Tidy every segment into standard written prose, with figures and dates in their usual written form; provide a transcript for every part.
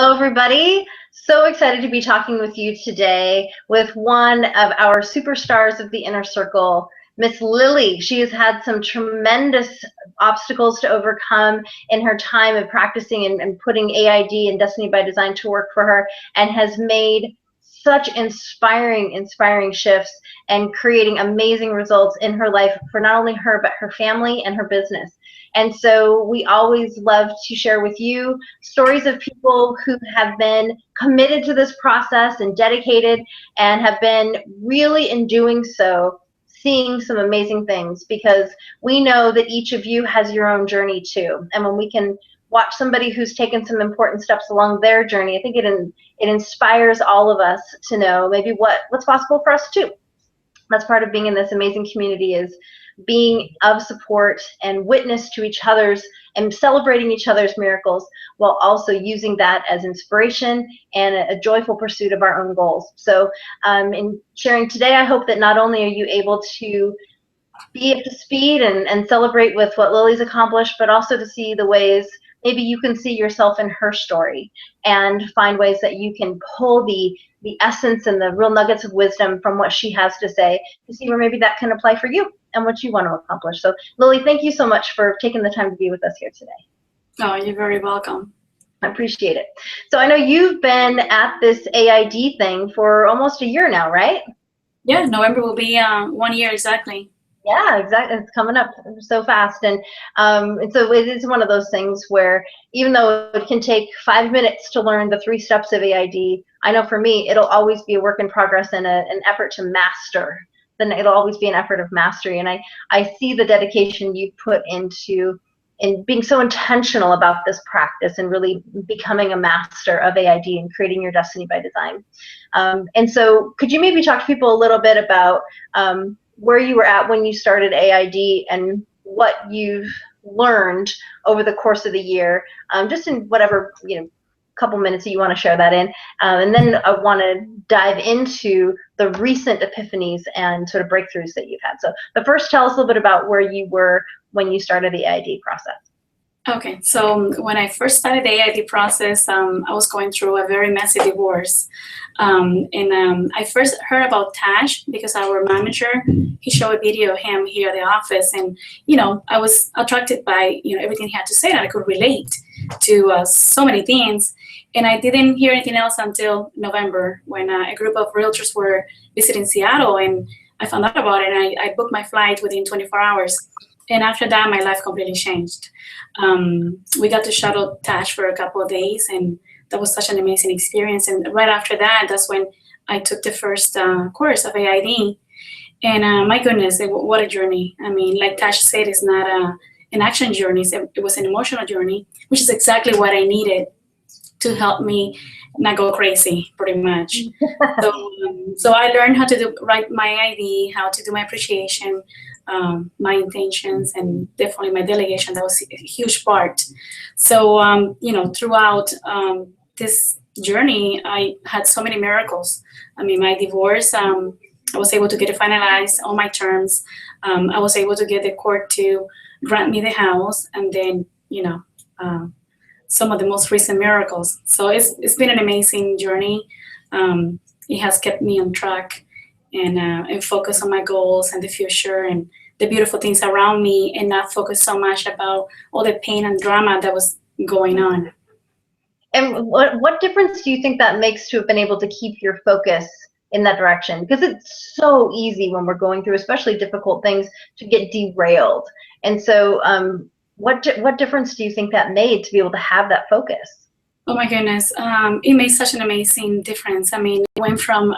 Hello, everybody. So excited to be talking with you today with one of our superstars of the Inner Circle, Miss Lily. She has had some tremendous obstacles to overcome in her time of practicing and putting AID and Destiny by Design to work for her, and has made such inspiring shifts and creating amazing results in her life for not only her, but her family and her business. And so we always love to share with you stories of people who have been committed to this process and dedicated and have been really, in doing so, seeing some amazing things, because we know that each of you has your own journey too. And when we can watch somebody who's taken some important steps along their journey, I think it inspires all of us to know maybe what's possible for us too. That's part of being in this amazing community, is being of support and witness to each other's and celebrating each other's miracles, while also using that as inspiration and a joyful pursuit of our own goals. So in sharing today, I hope that not only are you able to be up to speed and celebrate with what Lily's accomplished, but also to see the ways maybe you can see yourself in her story and find ways that you can pull the essence and the real nuggets of wisdom from what she has to say, to see where maybe that can apply for you and what you want to accomplish. So Lily, thank you so much for taking the time to be with us here today. Oh, you're very welcome. I appreciate it. So I know you've been at this AID thing for almost a year now, right? Yeah, November will be 1 year exactly. Yeah, exactly. It's coming up so fast. And so it is one of those things where, even though it can take 5 minutes to learn the 3 steps of AID, I know for me, it'll always be a work in progress and an effort to master. Then it'll always be an effort of mastery. And I see the dedication you've put into being so intentional about this practice and really becoming a master of AID and creating your destiny by design. And so could you maybe talk to people a little bit about where you were at when you started AID and what you've learned over the course of the year, just in whatever couple minutes that you want to share that in, and then I want to dive into the recent epiphanies and sort of breakthroughs that you've had. So, but first, tell us a little bit about where you were when you started the AID process. Okay, so when I first started the AID process, I was going through a very messy divorce. I first heard about Tash because our manager, he showed a video of him here at the office, and I was attracted by everything he had to say, and I could relate to so many things. And I didn't hear anything else until November, when a group of realtors were visiting Seattle, and I found out about it, and I booked my flight within 24 hours. And after that, my life completely changed. We got to shuttle Tash for a couple of days, and that was such an amazing experience. And right after that, that's when I took the first course of AID. And my goodness, what a journey. I mean, like Tash said, it's not an action journey. It was an emotional journey, which is exactly what I needed to help me not go crazy, pretty much. So I learned how to write my ID, how to do my appreciation, my intentions, and definitely my delegation. That was a huge part. So throughout this journey, I had so many miracles. I mean, my divorce, I was able to get it finalized on my terms. I was able to get the court to grant me the house, and then some of the most recent miracles. So it's been an amazing journey. It has kept me on track and focus on my goals and the future and the beautiful things around me, and not focus so much about all the pain and drama that was going on. And what difference do you think that makes to have been able to keep your focus in that direction? Because it's so easy when we're going through especially difficult things to get derailed. And so what difference do you think that made to be able to have that focus? Oh my goodness, it made such an amazing difference. I mean, I went from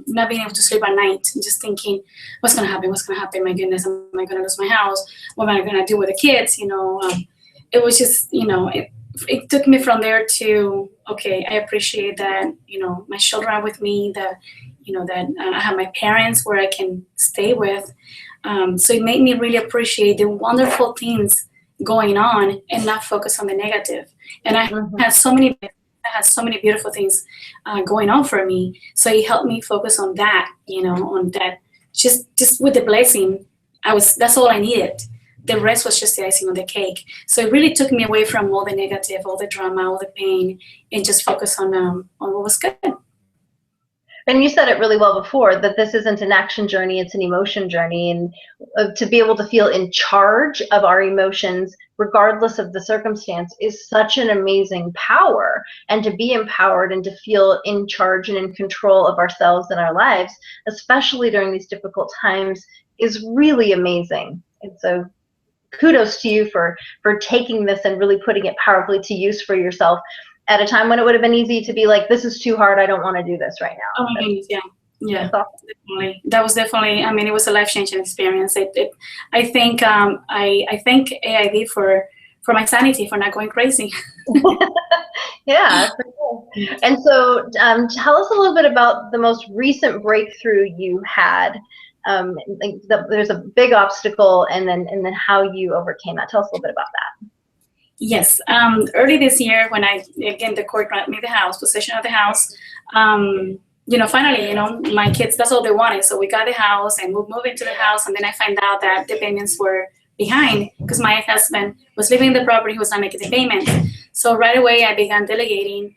not being able to sleep at night, just thinking, what's going to happen? What's going to happen? My goodness, am I going to lose my house? What am I going to do with the kids? It was just, it took me from there to, okay, I appreciate that, my children are with me, that, that I have my parents where I can stay with. So it made me really appreciate the wonderful things going on and not focus on the negative. And I had so many beautiful things going on for me. So it helped me focus on that, on that, just with the blessing. That's all I needed. the rest was just the icing on the cake. So it really took me away from all the negative, all the drama, all the pain, and just focus on what was good. And you said it really well before, that this isn't an action journey, it's an emotion journey. And to be able to feel in charge of our emotions, regardless of the circumstance, is such an amazing power. And to be empowered and to feel in charge and in control of ourselves and our lives, especially during these difficult times, is really amazing. And so kudos to you for taking this and really putting it powerfully to use for yourself at a time when it would have been easy to be like, this is too hard, I don't want to do this right now. Oh my goodness, yeah, definitely. That was definitely, I mean, it was a life-changing experience. I think I thank AID for my sanity, for not going crazy. Yeah, for sure. And so tell us a little bit about the most recent breakthrough you had. There's a big obstacle, and then how you overcame that. Tell us a little bit about that. Yes, early this year, when the court granted me the house, possession of the house, finally, my kids, that's all they wanted. So we got the house and we moved into the house, and then I found out that the payments were behind because my husband was living in the property, he was not making the payments. So right away, I began delegating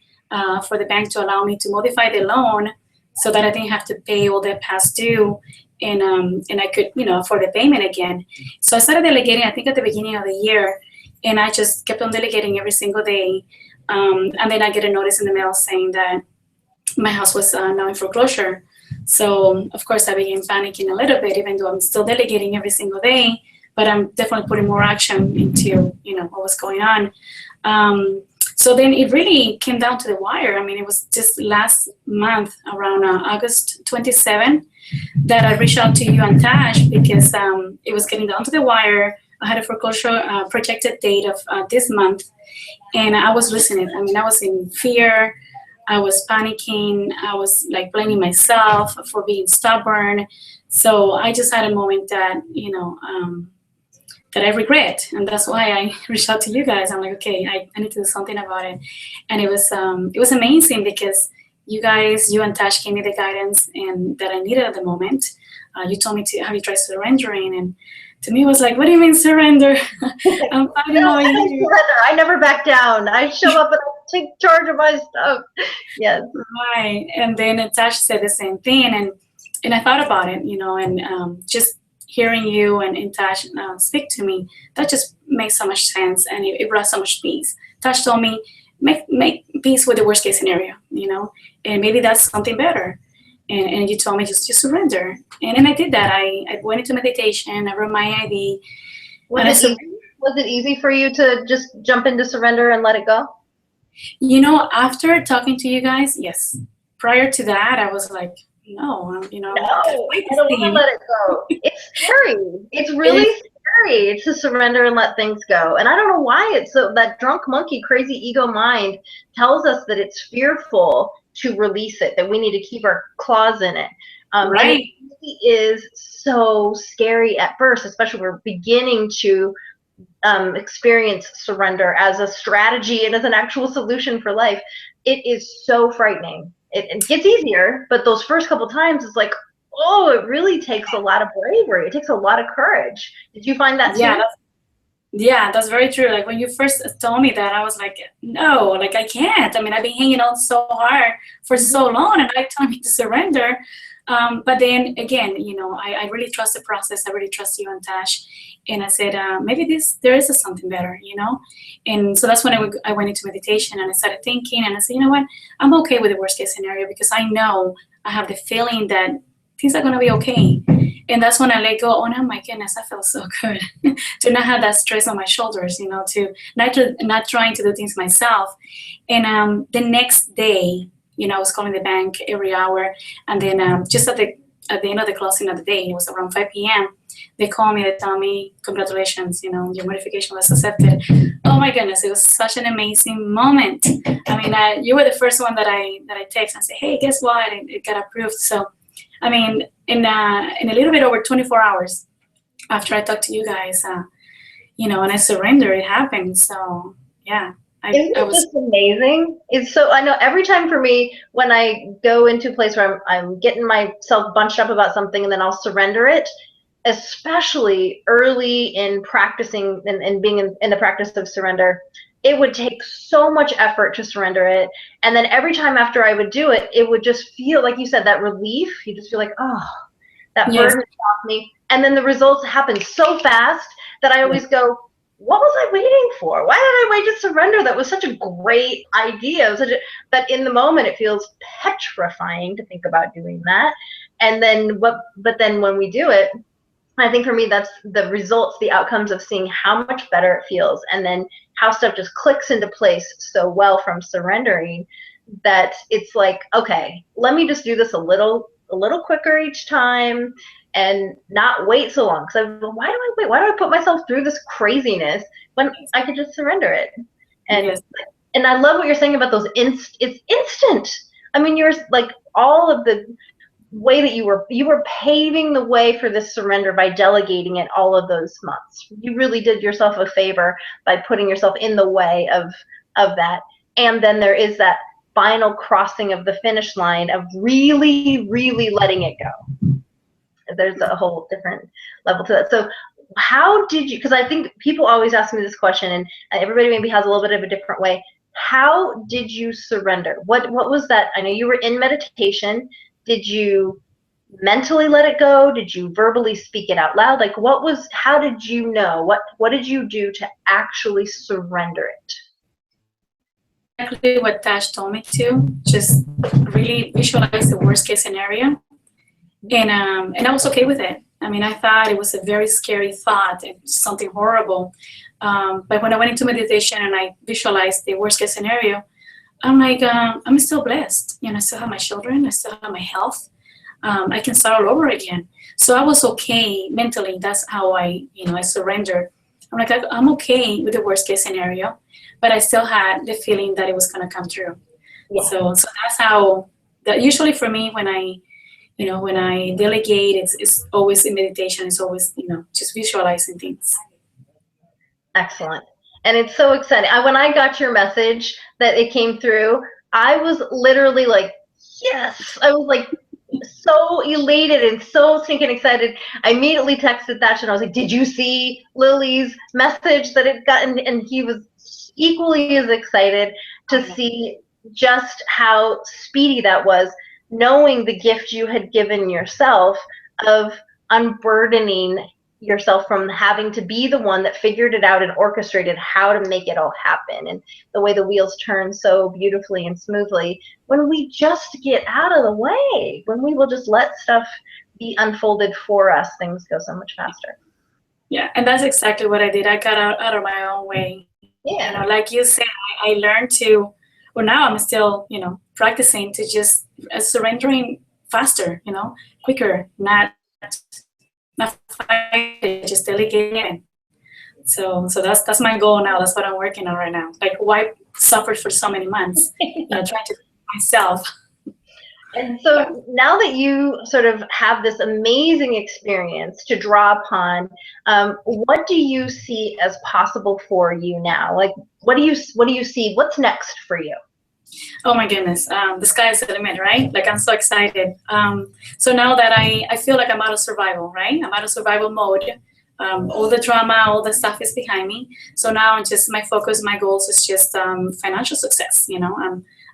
for the bank to allow me to modify the loan so that I didn't have to pay all the past due, and I could, afford the payment again. So I started delegating, I think, at the beginning of the year. And I just kept on delegating every single day. And then I get a notice in the mail saying that my house was now in foreclosure. So, of course, I began panicking a little bit, even though I'm still delegating every single day. But I'm definitely putting more action into, what was going on. So then it really came down to the wire. I mean, it was just last month, around August 27, that I reached out to you and Tash because it was getting down to the wire. I had a foreclosure projected date of this month, and I was losing it. I mean, I was in fear. I was panicking. I was like blaming myself for being stubborn. So I just had a moment that, that I regret. And that's why I reached out to you guys. I'm like, okay, I need to do something about it. And it was amazing because you guys, you and Tash gave me the guidance and that I needed at the moment. You told me to have you try surrendering, and to me, it was like, what do you mean surrender? I'm fighting all you. I never back down. I show up and I take charge of my stuff. Yes. Right. And then Tash said the same thing. And I thought about it, and just hearing you and Tash speak to me, that just makes so much sense. And it brought so much peace. Tash told me, make peace with the worst case scenario, and maybe that's something better. And you told me just surrender. And I did that. I went into meditation. I wrote my ID. Was it easy for you to just jump into surrender and let it go? After talking to you guys, yes. Prior to that, I was like, no, I don't want to let it go. It's scary. It's really scary to surrender and let things go. And I don't know why it's so, that drunk monkey, crazy ego mind tells us that it's fearful to release it, that we need to keep our claws in it. Right. And it is so scary at first, especially when we're beginning to experience surrender as a strategy and as an actual solution for life. It is so frightening. It gets easier, but those first couple times it's like, oh, it really takes a lot of bravery. It takes a lot of courage. Did you find that too? Yeah, that's very true. Like when you first told me that, I was like, no, like I can't. I mean, I've been hanging on so hard for so long, and like telling me to surrender. But then again, I really trust the process. I really trust you and Tash. And I said, maybe there is something better, And so that's when I went into meditation and I started thinking, and I said, you know what, I'm okay with the worst case scenario because I know I have the feeling that things are going to be okay. And that's when I let go. Oh, my goodness, I felt so good to not have that stress on my shoulders, to not trying to do things myself. And the next day, I was calling the bank every hour. And then just at the end of the closing of the day, it was around 5 p.m., they called me, they tell me, congratulations, your modification was accepted. Oh my goodness, it was such an amazing moment. I mean, you were the first one that I text and say, hey, guess what? It got approved. So, I mean, in a little bit over 24 hours after I talked to you guys, and I surrendered, it happened. So, yeah. Isn't it just amazing? It's so, I know every time for me, when I go into a place where I'm getting myself bunched up about something and then I'll surrender it, especially early in practicing and being in the practice of surrender, it would take so much effort to surrender it. And then every time after I would do it, it would just feel, like you said, that relief. You just feel like, oh, that Yes. burden is off me. And then the results happen so fast that I always go, what was I waiting for? Why did I wait to surrender? That was such a great idea. But in the moment, it feels petrifying to think about doing that. And then but then when we do it, I think for me, that's the results, the outcomes of seeing how much better it feels, and then how stuff just clicks into place so well from surrendering, that it's like, okay, let me just do this a little quicker each time and not wait so long. Because why do I wait? Why do I put myself through this craziness when I could just surrender it? And Yes. and I love what you're saying about those it's instant. I mean, you're like, all of the way that you were paving the way for this surrender by delegating it all of those months. You really did yourself a favor by putting yourself in the way of that. And then there is that final crossing of the finish line of really, really letting it go. There's a whole different level to that. So how did you, because I think people always ask me this question, and everybody maybe has a little bit of a different way. How did you surrender? What was that? I know you were in meditation. Did you mentally let it go? Did you verbally speak it out loud? Like, how did you know? What did you do to actually surrender it? Exactly what Tash told me to. Just really visualize the worst case scenario. And I was okay with it. I mean, I thought it was a very scary thought, something horrible. But when I went into meditation and I visualized the worst case scenario, I'm like, I'm still blessed. You know, I still have my children. I still have my health. I can start all over again. So I was okay mentally. That's how I surrendered. I'm like, I'm okay with the worst case scenario, but I still had the feeling that it was going to come true. Yeah. So that's how. That usually for me, when I delegate, it's always in meditation. It's always just visualizing things. Excellent. And it's so exciting. When I got your message that it came through, I was literally like, yes. I was like so elated and so stinking excited. I immediately texted Thatch and I was like, did you see Lily's message that it got? And he was equally as excited to see just how speedy that was, knowing the gift you had given yourself of unburdening yourself from having to be the one that figured it out and orchestrated how to make it all happen, and the way the wheels turn so beautifully and smoothly when we just get out of the way, when we will just let stuff be unfolded for us. Things go so much faster. Yeah, and that's exactly what I did. I got out of my own way. Yeah. Like you said, I learned to, well, now I'm still practicing to just surrendering faster, quicker, not just delegating. So that's my goal now. That's what I'm working on right now. Like, why suffer for so many months? Trying to do it myself. And so now that you sort of have this amazing experience to draw upon, what do you see as possible for you now? Like, what do you see? What's next for you? Oh my goodness, the sky is the limit, right? Like, I'm so excited. So now that I feel like I'm out of survival, right? I'm out of survival mode. All the drama, all the stuff is behind me. So now just my focus, my goals is just financial success.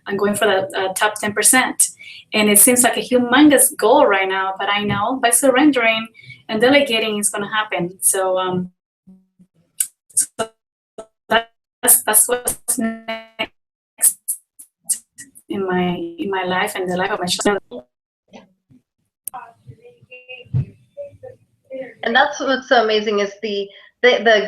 I'm going for the top 10%. And it seems like a humongous goal right now, but I know by surrendering and delegating, it's going to happen. So, that's what's next in my life and the life of my children. And that's what's so amazing is the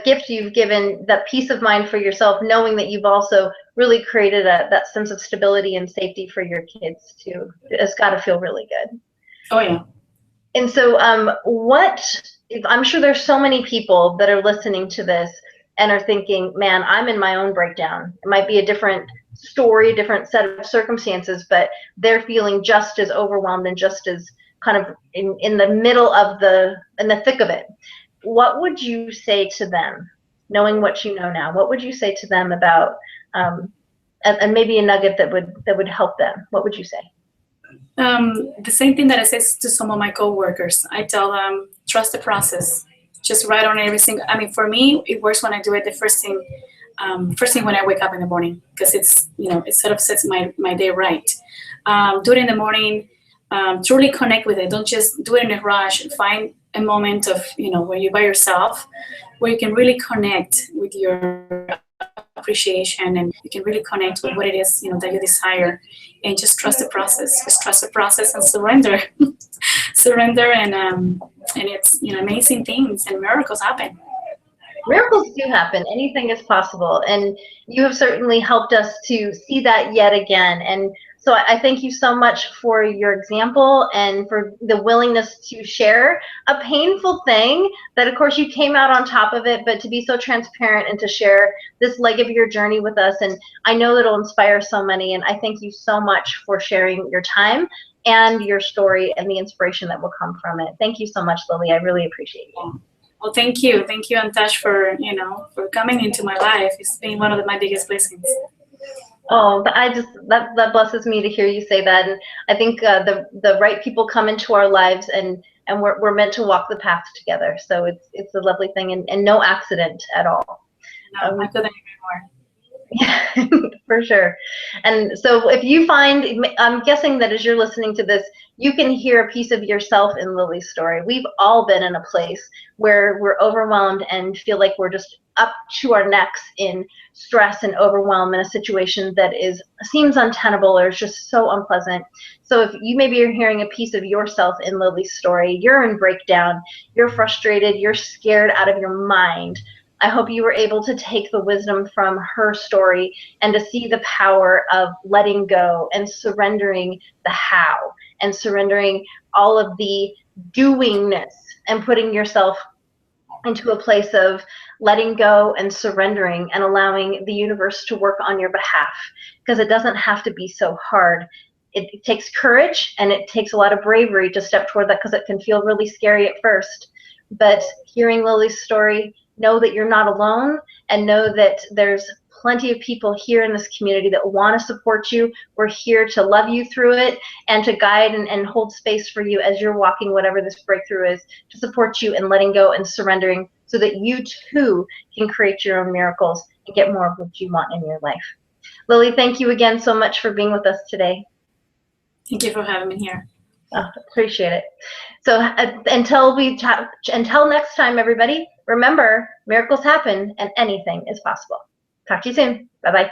gift you've given, that peace of mind for yourself, knowing that you've also really created that sense of stability and safety for your kids too. It's got to feel really good. Oh yeah. And so I'm sure there's so many people that are listening to this and are thinking, man, I'm in my own breakdown. It might be a different story, a different set of circumstances, but they're feeling just as overwhelmed and just as kind of in the middle of in the thick of it. What would you say to them, knowing what you know now? What would you say to them about, and maybe a nugget that would help them? What would you say? The same thing that I say to some of my coworkers. I tell them, trust the process. Just write on every single. I mean, for me, it works when I do it the first thing when I wake up in the morning, because it's, it sort of sets my day right. Do it in the morning. Truly connect with it. Don't just do it in a rush. Find a moment of, where you're by yourself, where you can really connect with your appreciation, and you can really connect with what it is, that you desire, and just trust the process. Just trust the process and surrender. Surrender, and it's, amazing things and miracles happen. Miracles do happen. Anything is possible, and you have certainly helped us to see that yet again. And so I thank you so much for your example and for the willingness to share a painful thing that, of course, you came out on top of it, but to be so transparent and to share this leg of your journey with us. And I know that it'll inspire so many, and I thank you so much for sharing your time and your story and the inspiration that will come from it. Thank you so much, Lily. I really appreciate you. Well, thank you, Antash, for for coming into my life. It's been one of my biggest blessings. Oh, but that blesses me to hear you say that, and I think the right people come into our lives, and we're meant to walk the path together. So it's a lovely thing, and no accident at all. No, I couldn't agree more. Yeah, for sure. And so if you find, I'm guessing that as you're listening to this, you can hear a piece of yourself in Lily's story. We've all been in a place where we're overwhelmed and feel like we're just up to our necks in stress and overwhelm in a situation that seems untenable or is just so unpleasant. So if you maybe you're hearing a piece of yourself in Lily's story, you're in breakdown, you're frustrated, you're scared out of your mind, I hope you were able to take the wisdom from her story and to see the power of letting go and surrendering the how and surrendering all of the doingness and putting yourself into a place of letting go and surrendering and allowing the universe to work on your behalf, because it doesn't have to be so hard. It takes courage and it takes a lot of bravery to step toward that, because it can feel really scary at first. But hearing Lily's story, know that you're not alone, and know that there's plenty of people here in this community that want to support you. We're here to love you through it and to guide and hold space for you as you're walking whatever this breakthrough is, to support you in letting go and surrendering so that you too can create your own miracles and get more of what you want in your life. Lily, thank you again so much for being with us today. Thank you for having me here. Oh, appreciate it. So until next time, everybody, remember, miracles happen and anything is possible. Talk to you soon. Bye-bye.